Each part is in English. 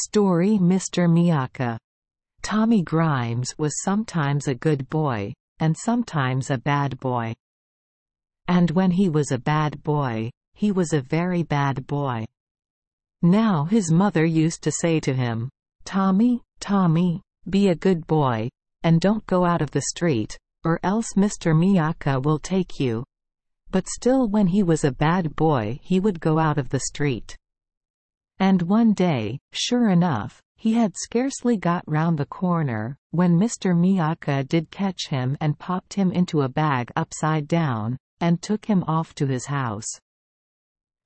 Story Mr. Miacca. Tommy Grimes was sometimes a good boy, and sometimes a bad boy. And when he was a bad boy, he was a very bad boy. Now his mother used to say to him, "Tommy, Tommy, be a good boy, and don't go out of the street, or else Mr. Miacca will take you." But still when he was a bad boy he would go out of the street. And one day, sure enough, he had scarcely got round the corner, when Mr. Miacca did catch him and popped him into a bag upside down, and took him off to his house.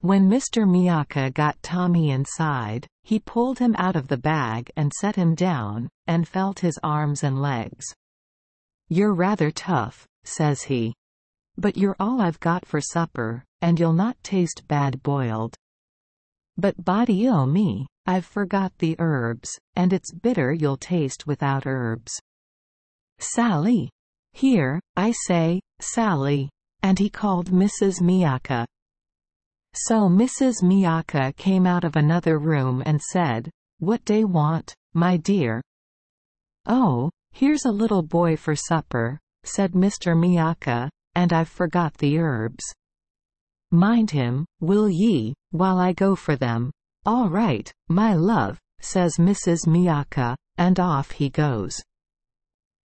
When Mr. Miacca got Tommy inside, he pulled him out of the bag and set him down, and felt his arms and legs. "You're rather tough," says he. "But you're all I've got for supper, and you'll not taste bad boiled. But body o' me, I've forgot the herbs, and it's bitter you'll taste without herbs. Sally! Here, I say, Sally!" And he called Mrs. Miacca. So Mrs. Miacca came out of another room and said, "What dey want, my dear?" "Oh, here's a little boy for supper," said Mr. Miacca, "and I've forgot the herbs. Mind him, will ye, while I go for them?" "All right, my love," says Mrs. Miacca, and off he goes.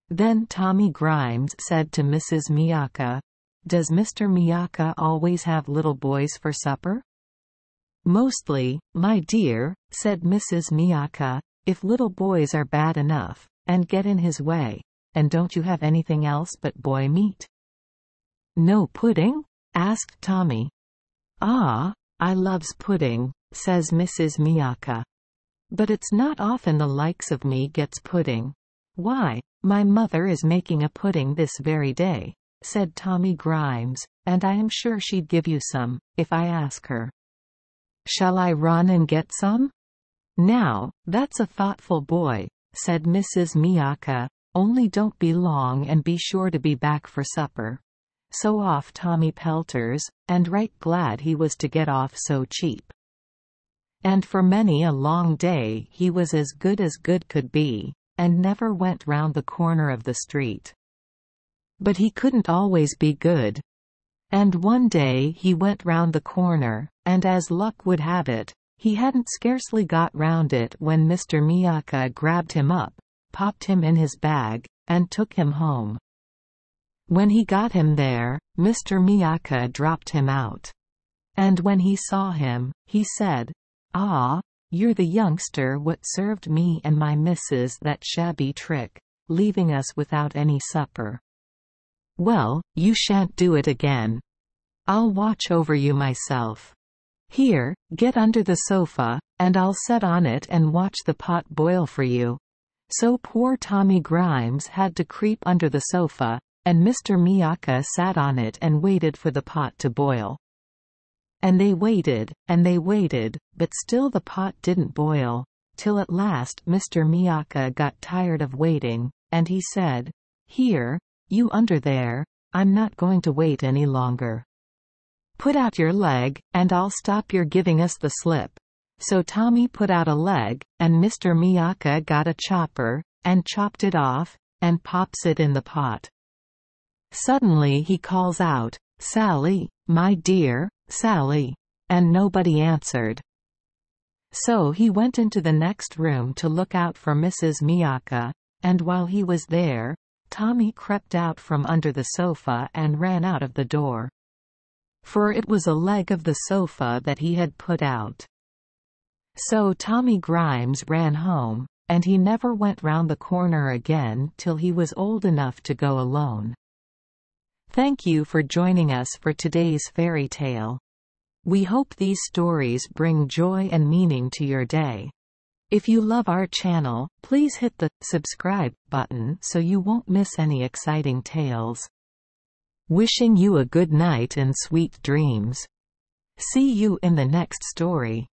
Then Tommy Grimes said to Mrs. Miacca, "Does Mr. Miacca always have little boys for supper?" "Mostly, my dear," said Mrs. Miacca, "if little boys are bad enough, and get in his way. And don't you have anything else but boy meat?" "No pudding?" asked Tommy. "Ah, I loves pudding," says Mrs. Miacca. "But it's not often the likes of me gets pudding." "Why, my mother is making a pudding this very day," said Tommy Grimes, "and I am sure she'd give you some, if I ask her." "Shall I run and get some?" "Now, that's a thoughtful boy," said Mrs. Miacca, "only don't be long and be sure to be back for supper." So off Tommy pelters, and right glad he was to get off so cheap. And for many a long day he was as good could be, and never went round the corner of the street. But he couldn't always be good. And one day he went round the corner, and as luck would have it, he hadn't scarcely got round it when Mr. Miacca grabbed him up, popped him in his bag, and took him home. When he got him there, Mr. Miacca dropped him out. And when he saw him, he said, "Ah, you're the youngster what served me and my missus that shabby trick, leaving us without any supper. Well, you shan't do it again. I'll watch over you myself. Here, get under the sofa, and I'll set on it and watch the pot boil for you." So poor Tommy Grimes had to creep under the sofa, and Mr. Miacca sat on it and waited for the pot to boil. And they waited, but still the pot didn't boil, till at last Mr. Miacca got tired of waiting, and he said, "Here, you under there, I'm not going to wait any longer. Put out your leg, and I'll stop your giving us the slip." So Tommy put out a leg, and Mr. Miacca got a chopper, and chopped it off, and pops it in the pot. Suddenly he calls out, "Sally, my dear, Sally," and nobody answered. So he went into the next room to look out for Mrs. Miacca, and while he was there, Tommy crept out from under the sofa and ran out of the door. For it was a leg of the sofa that he had put out. So Tommy Grimes ran home, and he never went round the corner again till he was old enough to go alone. Thank you for joining us for today's fairy tale. We hope these stories bring joy and meaning to your day. If you love our channel, please hit the subscribe button so you won't miss any exciting tales. Wishing you a good night and sweet dreams. See you in the next story.